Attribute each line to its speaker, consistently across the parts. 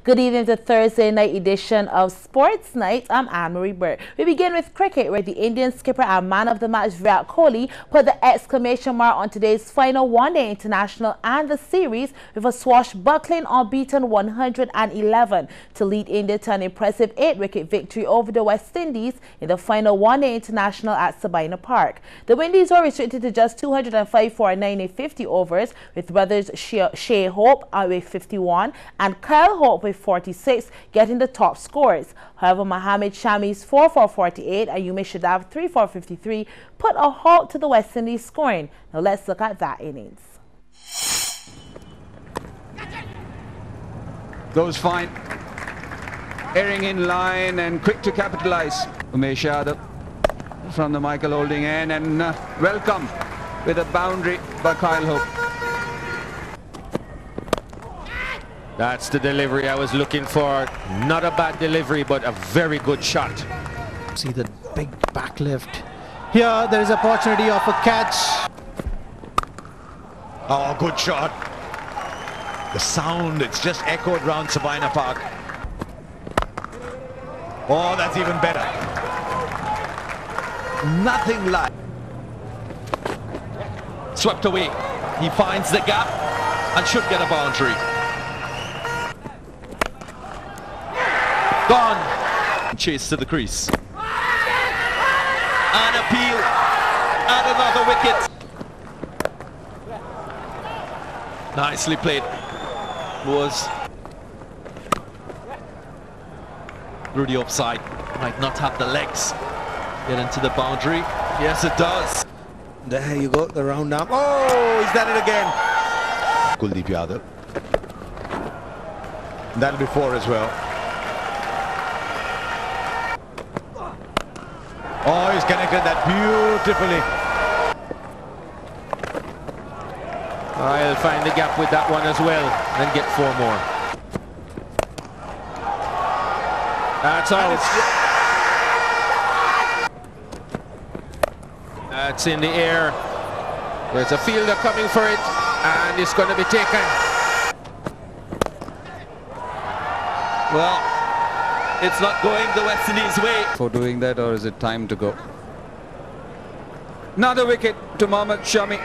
Speaker 1: Good evening to Thursday night edition of Sports Night. I'm Anne-Marie Burt. We begin with cricket, where the Indian skipper and man of the match Virat Kohli put the exclamation mark on today's final one-day international and the series with a swashbuckling unbeaten 111 to lead India to an impressive 8-wicket victory over the West Indies in the final one-day international at Sabina Park. The Windies were restricted to just 205 for 950 overs, with brothers Shea Hope with 51 and Kyle Hope with 46 getting the top scores. However, Mohammad Shami's 4 for 48 and Umesh Yadav 3 for 53 put a halt to the West Indies scoring. Now let's look at that innings.
Speaker 2: Goes fine. Airing in line and quick to capitalize. Umesh Yadav from the Michael Holding end and welcome with a boundary by Kyle Hope.
Speaker 3: That's the delivery I was looking for. Not a bad delivery, but a very good shot.
Speaker 4: See the big back lift. Here there is opportunity of a catch.
Speaker 5: Oh, good shot. The sound, it's just echoed round Sabina Park. Oh, that's even better. Nothing like. Swept away. He finds the gap and should get a boundary. Gone. Chase to the crease. An appeal. And another wicket. Nicely played. Was Rudy offside. Might not have the legs. Get into the boundary. Yes, it does.
Speaker 4: There you go, the round arm. Oh, he's done it again.
Speaker 5: Kuldeep Yadav. That'll be 4 as well. Oh, he's connected that beautifully.
Speaker 3: I'll find the gap with that one as well and get 4 more. That's out. That's in the air. There's a fielder coming for it and it's going to be taken.
Speaker 5: Well, it's not going the West Indies' way.
Speaker 2: For doing that, or is it time to go? Another wicket to Mohammad Shami.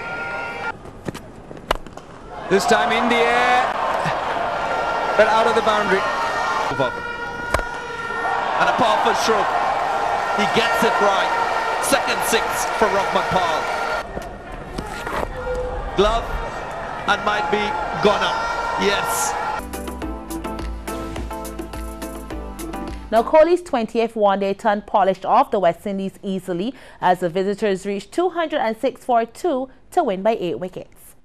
Speaker 2: This time in the air, but out of the boundary.
Speaker 5: And a powerful stroke. He gets it right. Second 6 for Rahmat Paul. Glove and might be gone up. Yes.
Speaker 1: Now, Kohli's 20th one-day turn polished off the West Indies easily as the visitors reached 206 for 2 to win by 8 wickets.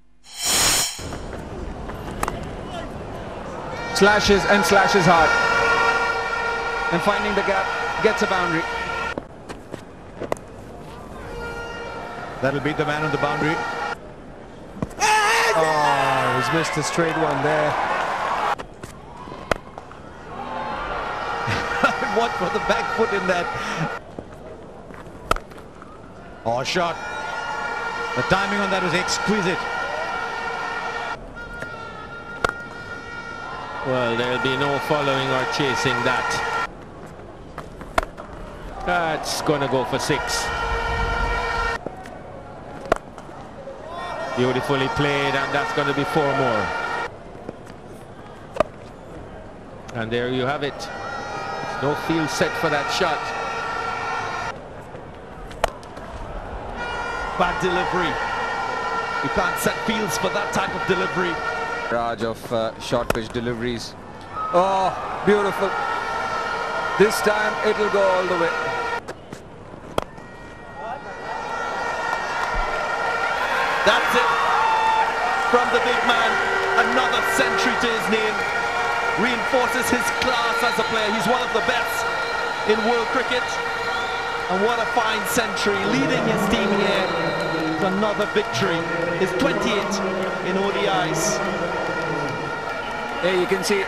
Speaker 2: Slashes and slashes hard. And finding the gap, gets a boundary.
Speaker 5: That'll beat the man on the boundary.
Speaker 4: Oh, he's missed a straight one there.
Speaker 5: What for the back foot in that? Oh, shot. The timing on that was exquisite.
Speaker 3: Well, there'll be no following or chasing that. That's going to go for 6. Beautifully played, and that's going to be 4 more. And there you have it. No field set for that shot.
Speaker 5: Bad delivery. You can't set fields for that type of delivery.
Speaker 2: Raj of short pitch deliveries. Oh, beautiful. This time it'll go all the way.
Speaker 5: That's it. From the big man, another century to his name. Reinforces his class as a player. He's one of the best in world cricket. And what a fine century, leading his team here to another victory. His 28th in ODIs.
Speaker 2: There you can see.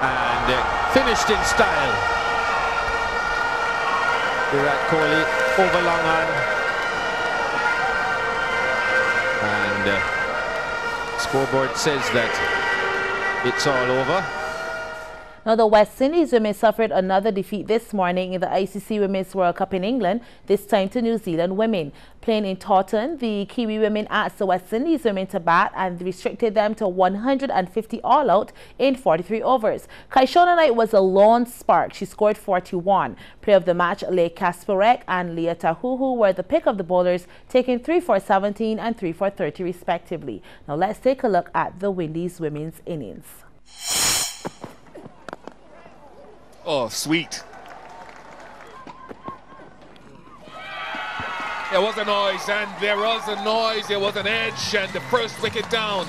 Speaker 3: And finished in style. Virat Kohli over long on. And scoreboard says that it's all over.
Speaker 1: Now, the West Indies women suffered another defeat this morning in the ICC Women's World Cup in England, this time to New Zealand women. Playing in Taunton, the Kiwi women asked the West Indies women to bat and restricted them to 150 all-out in 43 overs. Kaishona Knight was a lone spark. She scored 41. Player of the match, Leigh Kasparek and Leah Tahuhu were the pick of the bowlers, taking 3 for 17 and 3 for 30 respectively. Now, let's take a look at the Windies women's innings.
Speaker 6: Oh, sweet. There was a noise, and there was a noise, there was an edge, and the first wicket down.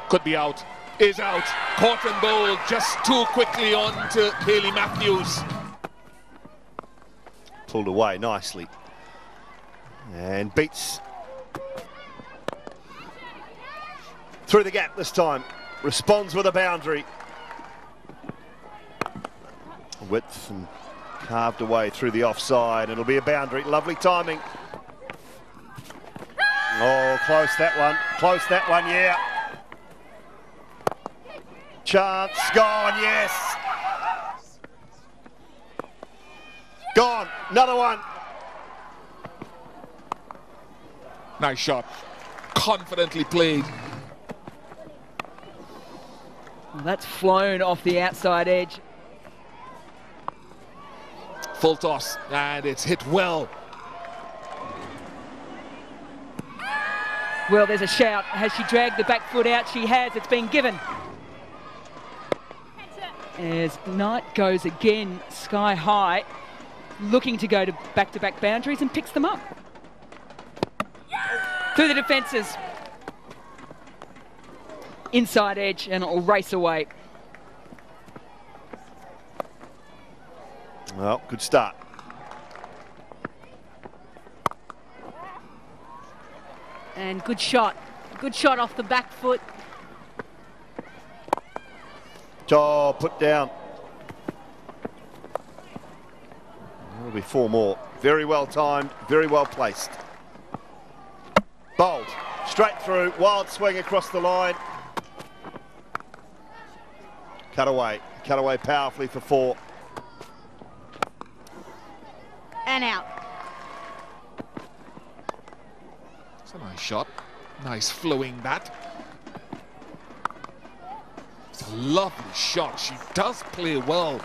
Speaker 6: Could be out, is out. Caught and bowled just too quickly on to Hayley Matthews.
Speaker 5: Pulled away nicely. And beats through the gap this time. Responds with a boundary. Width and carved away through the offside. It'll be a boundary. Lovely timing. Oh, close that one. Close that one, yeah. Chance, gone, yes. Gone, another one.
Speaker 6: Nice shot. Confidently played.
Speaker 7: Well, that's flown off the outside edge.
Speaker 6: Full toss, and it's hit well.
Speaker 7: Well, there's a shout. Has she dragged the back foot out? She has. It's been given. As Knight goes again sky high, looking to go to back-to-back boundaries and picks them up. Through the defences. Inside edge, and it'll race away.
Speaker 5: Well, good start.
Speaker 8: And good shot. Good shot off the back foot.
Speaker 5: Oh, put down. There'll be 4 more. Very well timed, very well placed. Bowled, straight through, wild swing across the line. Cut away powerfully for 4.
Speaker 8: And out.
Speaker 6: It's a nice shot. Nice flowing bat. It's a lovely shot. She does play well.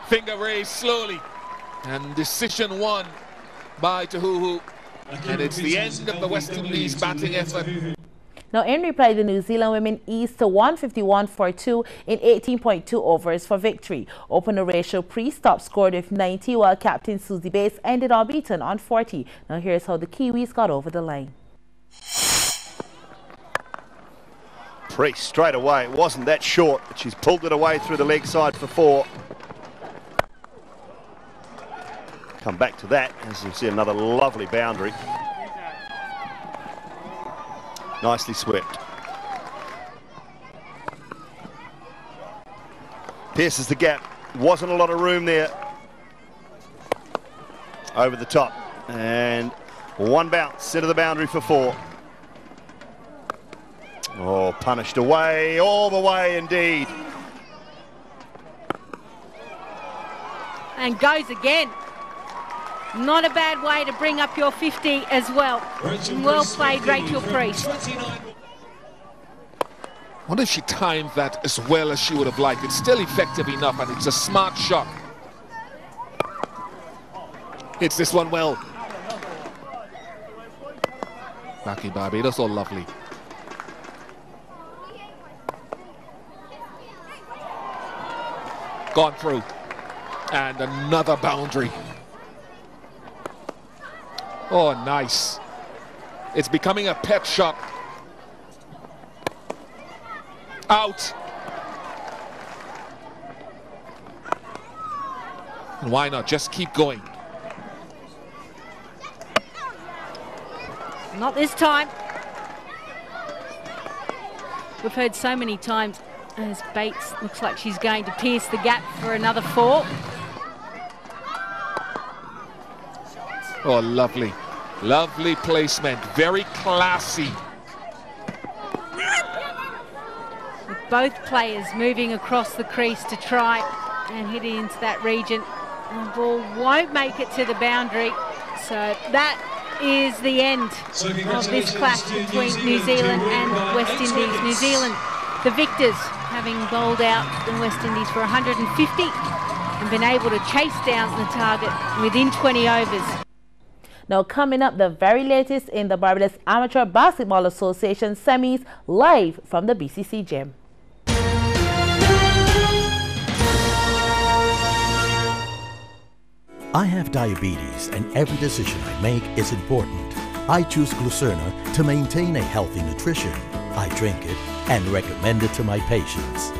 Speaker 6: Finger raised slowly. And decision won by Tahuhu. And it's the end of the West Indies batting effort.
Speaker 1: Now, in reply, the New Zealand women eased to 151 for 2 in 18.2 overs for victory. Opener Rachel Priest scored with 90, while captain Susie Bates ended unbeaten on 40. Now, here's how the Kiwis got over the line.
Speaker 5: Priest straight away. It wasn't that short, but she's pulled it away through the leg side for 4. Come back to that as you see another lovely boundary. Nicely swept. Pierces the gap. Wasn't a lot of room there. Over the top. And 1 bounce into the boundary for 4. Oh, punished away, all the way indeed.
Speaker 8: And goes again. Not a bad way to bring up your 50 as well. Well played, Rachel Priest.
Speaker 6: I wonder if she timed that as well as she would have liked. It's still effective enough, and it's a smart shot. Hits this one well. Back in Barbados, all lovely. Gone through. And another boundary. Oh, nice. It's becoming a pet shot. Out. And why not? Just keep going.
Speaker 8: Not this time. We've heard so many times as Bates looks like she's going to pierce the gap for another 4.
Speaker 6: Oh, lovely. Lovely placement, very classy.
Speaker 8: With both players moving across the crease to try and hit into that region. And the ball won't make it to the boundary. So that is the end of this clash between New Zealand and West Indies. New Zealand, the victors, having bowled out the West Indies for 150 and been able to chase down the target within 20 overs.
Speaker 1: Now coming up, the very latest in the Barbados Amateur Basketball Association semis, live from the BCC gym.
Speaker 9: I have diabetes and every decision I make is important. I choose Glucerna to maintain a healthy nutrition. I drink it and recommend it to my patients.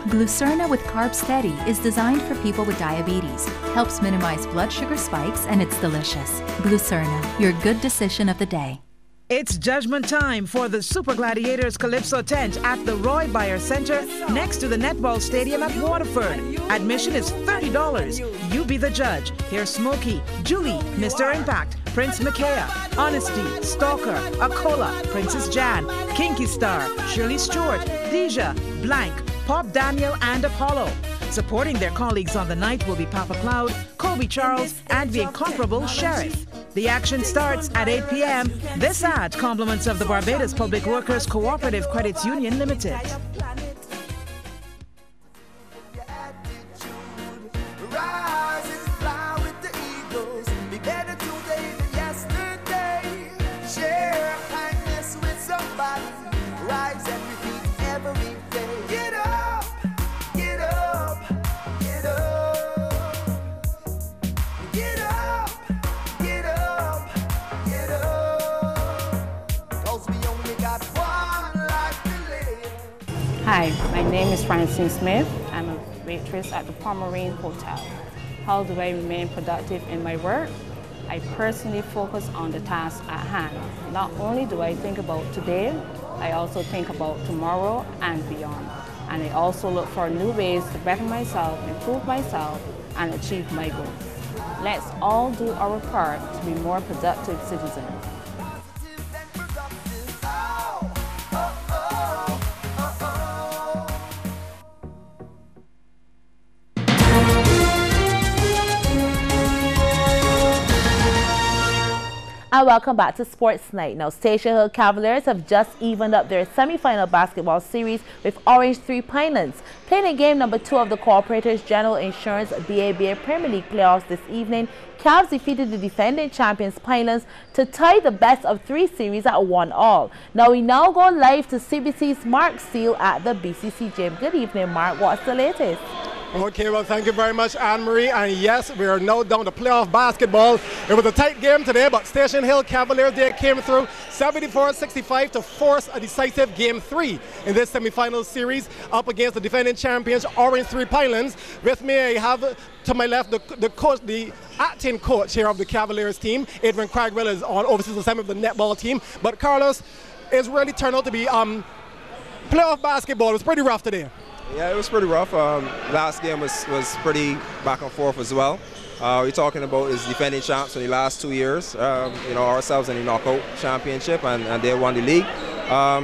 Speaker 10: Glucerna with Carb Steady is designed for people with diabetes, helps minimize blood sugar spikes, and it's delicious. Glucerna, your good decision of the day.
Speaker 11: It's judgment time for the Super Gladiators Calypso tent at the Roy Bayer Center next to the Netball Stadium at Waterford. Admission is $30. You be the judge. Here's Smokey, Julie, Mr. Impact, Prince Makaya, Honesty, Stalker, Akola, Princess Jan, Kinky Star, Shirley Stewart, Deja, Blank, Pop Daniel, and Apollo. Supporting their colleagues on the night will be Papa Cloud, Kobe Charles, and the incomparable Sheriff. The action starts at 8 p.m. This ad compliments of the Barbados Public Workers Cooperative Credits Union Limited.
Speaker 12: Hi, my name is Francine Smith. I'm a waitress at the Pomeranian Hotel. How do I remain productive in my work? I personally focus on the task at hand. Not only do I think about today, I also think about tomorrow and beyond. And I also look for new ways to better myself, improve myself, and achieve my goals. Let's all do our part to be more productive citizens.
Speaker 1: And welcome back to Sports Night. Now, Station Hill Cavaliers have just evened up their semi-final basketball series with Orange 3 Pinelands. Playing in game number 2 of the Corporators General Insurance BABA Premier League playoffs this evening, Cavs defeated the defending champions Pinelands to tie the best of 3 series at 1-all. Now we now go live to CBC's Mark Steele at the BCC gym. Good evening, Mark. What's the latest?
Speaker 13: Okay, well, thank you very much, Anne-Marie. And yes, we are now down to playoff basketball. It was a tight game today, but Station Hill Cavaliers, they came through 74-65 to force a decisive game 3 in this semi-final series up against the defending champions, Orange 3 Pinelands. With me, I have to my left the coach, the acting coach here of the Cavaliers team. Adrian Cragwell is on overseas assignment of the netball team. But Carlos, it's really turned out to be playoff basketball. It was pretty rough today.
Speaker 14: Yeah, it was pretty rough. Last game was pretty back and forth as well. We're talking about is defending champs in the last 2 years. You know, ourselves in the knockout championship, and they won the league.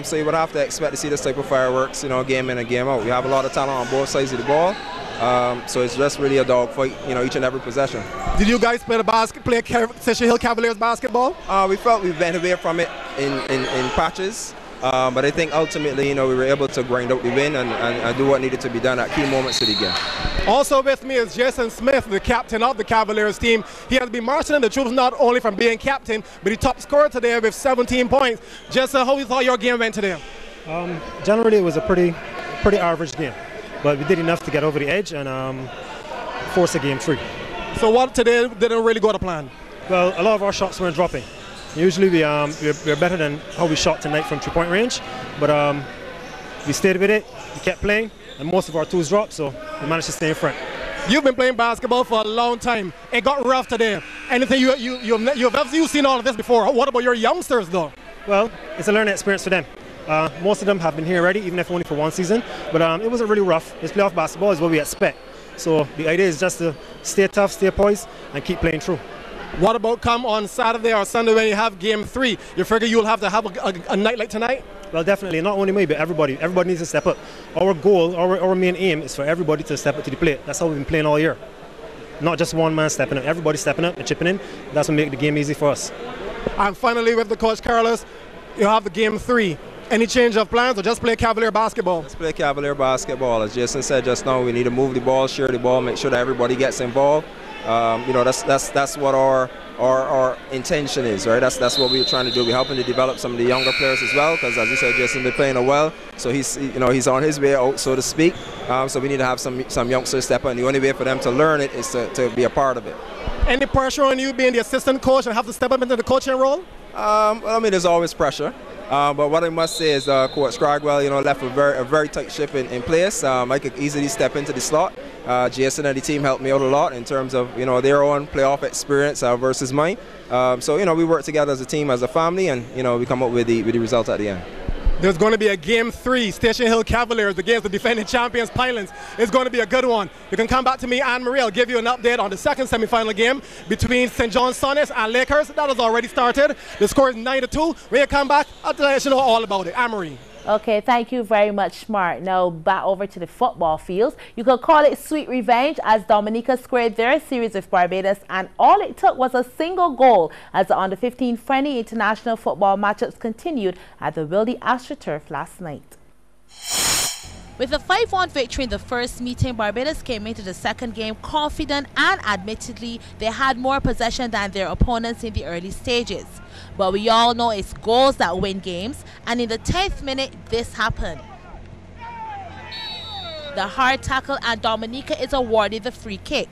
Speaker 14: So you would have to expect to see this type of fireworks, you know, game in and game out. We have a lot of talent on both sides of the ball. So it's just really a dogfight, you know, each and every possession.
Speaker 13: Did you guys play Station Hill Cavaliers basketball?
Speaker 14: We felt we went away from it in patches. But I think ultimately, you know, we were able to grind out the win and do what needed to be done at key moments of the game.
Speaker 13: Also with me is Jason Smith, the captain of the Cavaliers team. He has been marshalling the troops not only from being captain, but the top scorer today with 17 points. Jason, how you thought your game went today?
Speaker 15: Generally, it was a pretty average game, but we did enough to get over the edge and force a game 3.
Speaker 13: So what today didn't really go to plan?
Speaker 15: Well, a lot of our shots weren't dropping. Usually we're better than how we shot tonight from 3-point range, but we stayed with it, we kept playing, and most of our twos dropped, so we managed to stay in front.
Speaker 13: You've been playing basketball for a long time. It got rough today. Anything you've seen all of this before. What about your youngsters though?
Speaker 15: Well, it's a learning experience for them. Most of them have been here already, even if only for 1 season, but it wasn't really rough. It's playoff basketball is what we expect. So the idea is just to stay tough, stay poised, and keep playing through.
Speaker 13: What about come on Saturday or Sunday when you have game 3? You figure you'll have to have a night like tonight?
Speaker 15: Well, definitely. Not only me, but everybody. Everybody needs to step up. Our goal, our main aim is for everybody to step up to the plate. That's how we've been playing all year. Not just one man stepping up. Everybody stepping up and chipping in. That's what makes the game easy for us.
Speaker 13: And finally, with the coach Carlos, you have the game 3. Any change of plans or just play Cavalier basketball?
Speaker 14: Let's play Cavalier basketball. As Jason said just now, we need to move the ball, share the ball, make sure that everybody gets involved. You know, that's what our intention is, right? That's what we're trying to do. We're helping to develop some of the younger players as well, because as you said, Jason, they're playing well, so he's on his way out, so to speak. So we need to have some youngsters step up, and the only way for them to learn it is to be a part of it.
Speaker 13: Any pressure on you being the assistant coach and have to step up into the coaching role?
Speaker 14: Well, I mean, there's always pressure. But what I must say is Coach Scragwell, you know, left a very tight ship in place. I could easily step into the slot. Jason and the team helped me out a lot in terms of, you know, their own playoff experience versus mine. So, you know, we work together as a team, as a family, and, you know, we come up with the result at the end.
Speaker 13: There's going to be a game 3, Station Hill Cavaliers against the defending champions Pinelands. It's going to be a good one. You can come back to me, Anne-Marie. I'll give you an update on the second semi-final game between St. John's Sonics and Lakers. That has already started. The score is 9-2. When you come back, I'll let you know all about it. Anne-Marie.
Speaker 1: Okay, thank you very much, Smart. Now back over to the football fields. You could call it sweet revenge as Dominica squared their series with Barbados, and all it took was a single goal as the under-15 friendly international football matchups continued at the Wildy AstroTurf last night. With a 5-1 victory in the first meeting, Barbados came into the second game confident, and admittedly they had more possession than their opponents in the early stages. But we all know it's goals that win games, and in the 10th minute this happened. The hard tackle, and Dominica is awarded the free kick.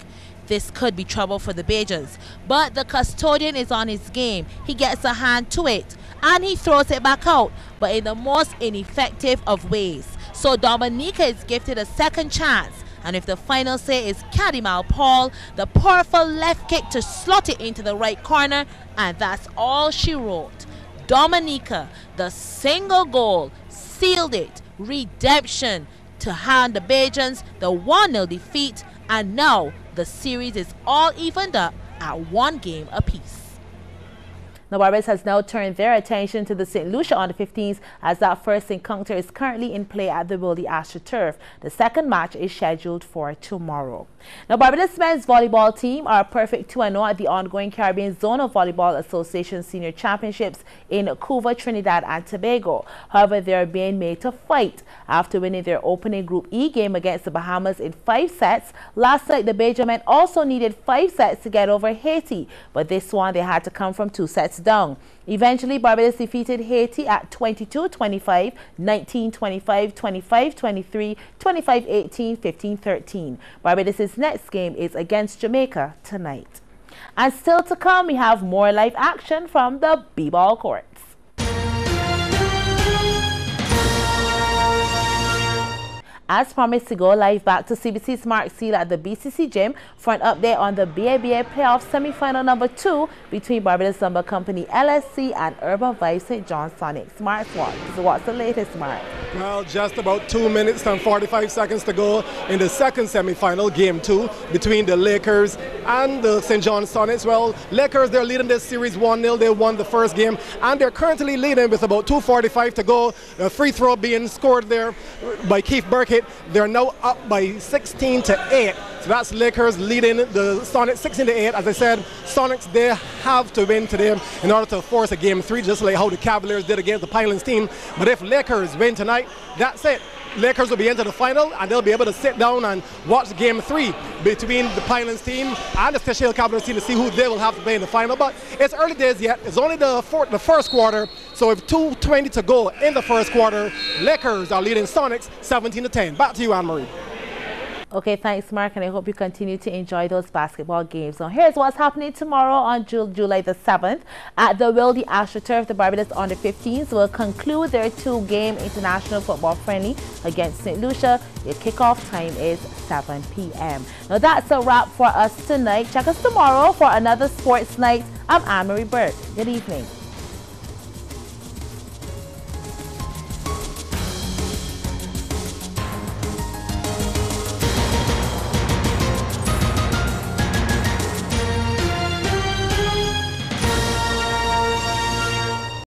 Speaker 1: This could be trouble for the Bajans, but the custodian is on his game. He gets a hand to it and he throws it back out, but in the most ineffective of ways. So Dominica is gifted a second chance, and if the final say is Cadimal Paul, the powerful left kick to slot it into the right corner, and that's all she wrote. Dominica, the single goal, sealed it. Redemption to hand the Bajans the 1-0 defeat, and now the series is all evened up at 1 game apiece. Now, Barbados has now turned their attention to the St. Lucia under-15s as that first encounter is currently in play at the Wildy AstroTurf. The second match is scheduled for tomorrow. Now, Barbados men's volleyball team are a perfect 2-0 at the ongoing Caribbean Zonal Volleyball Association Senior Championships in Cuba, Trinidad and Tobago. However, they are being made to fight after winning their opening Group E game against the Bahamas in 5 sets. Last night, the Benjamin also needed 5 sets to get over Haiti, but this one they had to come from 2 sets down. Eventually, Barbados defeated Haiti at 22-25, 19-25, 25-23, 25-18, 15-13. Barbados' next game is against Jamaica tonight. And still to come, we have more live action from the B-ball courts. As promised, to go live back to CBC Smart Seal at the BCC Gym for an update on the BABA playoff semi-final number 2 between Barbados Lumber Company LSC and Urban Vibe St. John Sonic. Smart, what's the latest, Smart?
Speaker 13: Well, just about 2 minutes and 45 seconds to go in the second semi-final, game 2, between the Lakers and the St. John Sonics. Well, Lakers, they're leading this series 1-0. They won the first game, and they're currently leading with about 2:45 to go. A free throw being scored there by Keith Burkett. They're now up by 16-8. So that's Lakers leading the Sonics 16-8. As I said, Sonics, they have to win today in order to force a game 3, just like how the Cavaliers did against the Pinelands team. But if Lakers win tonight, that's it. Lakers will be into the final, and they'll be able to sit down and watch game 3 between the Pinelands team and the Station Hill Cavaliers team to see who they will have to play in the final. But it's early days yet. It's only the first quarter. So with 2:20 to go in the first quarter, Lakers are leading Sonics 17-10. Back to you, Anne-Marie.
Speaker 1: Okay, thanks, Mark, and I hope you continue to enjoy those basketball games. Now, here's what's happening tomorrow on July the 7th. At the Wildy AstroTurf, the Barbados under-15s will conclude their 2-game international football friendly against St. Lucia. Their kickoff time is 7 p.m. Now, that's a wrap for us tonight. Check us tomorrow for another sports night. I'm Anne-Marie Bird. Good evening.